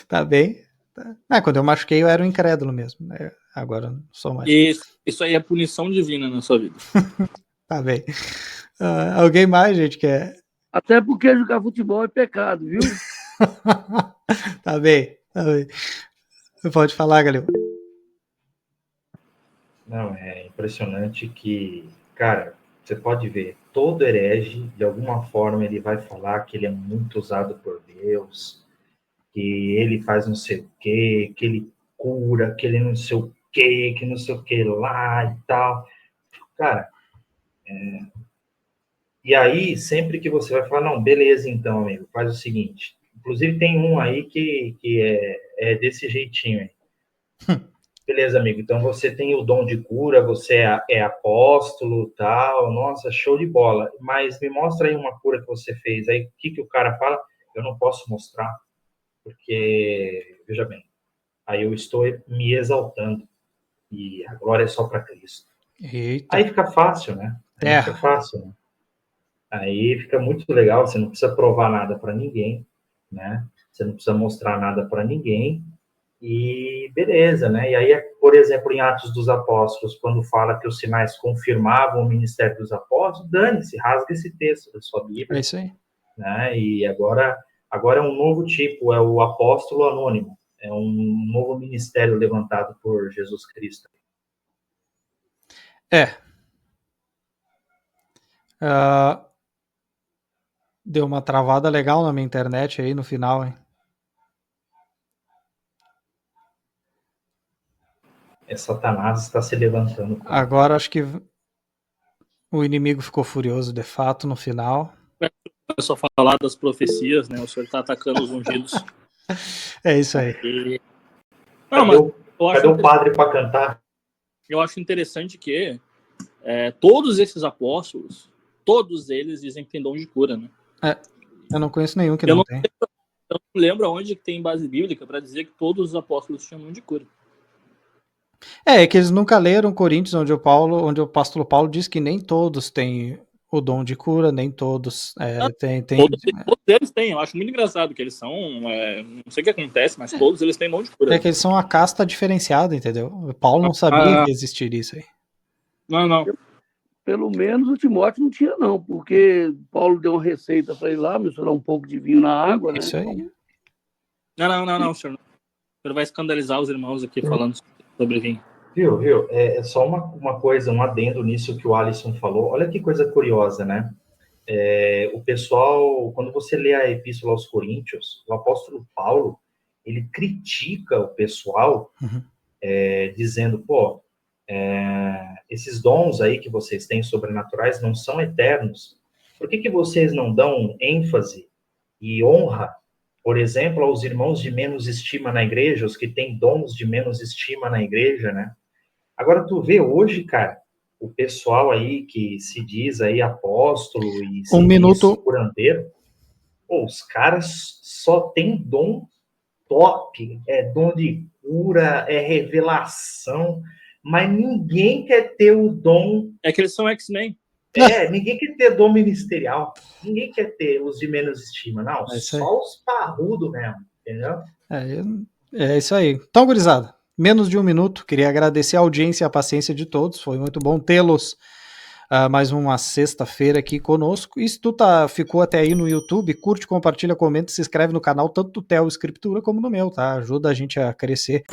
Tá bem. Quando eu machuquei, eu era um incrédulo mesmo. Agora não sou mais. Isso aí é punição divina na sua vida. Tá bem. Alguém mais, gente, quer? Até porque jogar futebol é pecado, viu? Tá bem. Pode falar, Galil. Não, é impressionante que, cara, você pode ver, todo herege, de alguma forma, ele vai falar que ele é muito usado por Deus, que ele faz não sei o quê, que ele cura, que ele não sei o quê, que não sei o que lá e tal. Cara, e aí, sempre que você vai falar, não, beleza então, amigo, faz o seguinte. Inclusive, tem um aí que é desse jeitinho aí. Beleza, amigo, então você tem o dom de cura, você é apóstolo, tal, nossa, show de bola. Mas me mostra aí uma cura que você fez. Aí, o que o cara fala? Eu não posso mostrar, porque, veja bem, aí eu estou me exaltando, e a glória é só para Cristo. Eita. Aí fica fácil, né? Fica fácil, né? Aí fica muito legal, você não precisa provar nada para ninguém, né? Você não precisa mostrar nada para ninguém, e beleza, né? E aí, por exemplo, em Atos dos Apóstolos, quando fala que os sinais confirmavam o ministério dos apóstolos, dane-se, rasga esse texto da sua Bíblia. É isso aí. Né? E agora é um novo tipo, é o apóstolo anônimo, é um novo ministério levantado por Jesus Cristo. Deu uma travada legal na minha internet aí no final, hein? Satanás está se levantando. Agora acho que o inimigo ficou furioso de fato no final. É só falar das profecias, né? O senhor está atacando os ungidos. É isso aí. Cadê o padre para cantar? Eu acho interessante que todos esses apóstolos, todos eles dizem que tem dom de cura, né? Eu não conheço nenhum que não tem. Eu não lembro onde que tem base bíblica para dizer que todos os apóstolos tinham dom de cura. É que eles nunca leram Coríntios, onde o apóstolo Paulo diz que nem todos têm o dom de cura, nem todos têm. Todos eles têm, eu acho muito engraçado que eles são, não sei o que acontece, mas todos eles têm dom de cura. É que eles são a casta diferenciada, entendeu? Paulo não sabia que existiria isso aí. Não. Pelo menos o Timóteo não tinha, não, porque Paulo deu uma receita para ele lá, misturar um pouco de vinho na água, né? Isso aí. Não, senhor. O senhor vai escandalizar os irmãos aqui falando sobre vinho. Viu? É só uma coisa, um adendo nisso que o Alisson falou. Olha que coisa curiosa, né? O pessoal, quando você lê a Epístola aos Coríntios, o apóstolo Paulo, ele critica o pessoal, dizendo, esses dons aí que vocês têm sobrenaturais não são eternos. Por que vocês não dão ênfase e honra, por exemplo, aos irmãos de menos estima na igreja, os que têm dons de menos estima na igreja, né? Agora, tu vê hoje, cara, o pessoal aí que se diz aí apóstolo e se diz curandeiro, os caras só têm dom top, é dom de cura, é revelação, mas ninguém quer ter o dom. É que eles são X-Men. Ninguém quer ter dom ministerial. Ninguém quer ter os de menos estima. Não, só os parrudos mesmo, entendeu? É isso aí. Então, gurizada, menos de um minuto. Queria agradecer a audiência e a paciência de todos. Foi muito bom tê-los mais uma sexta-feira aqui conosco. E se tu ficou até aí no YouTube, curte, compartilha, comenta, se inscreve no canal, tanto do Theo Escritura como no meu, tá? Ajuda a gente a crescer.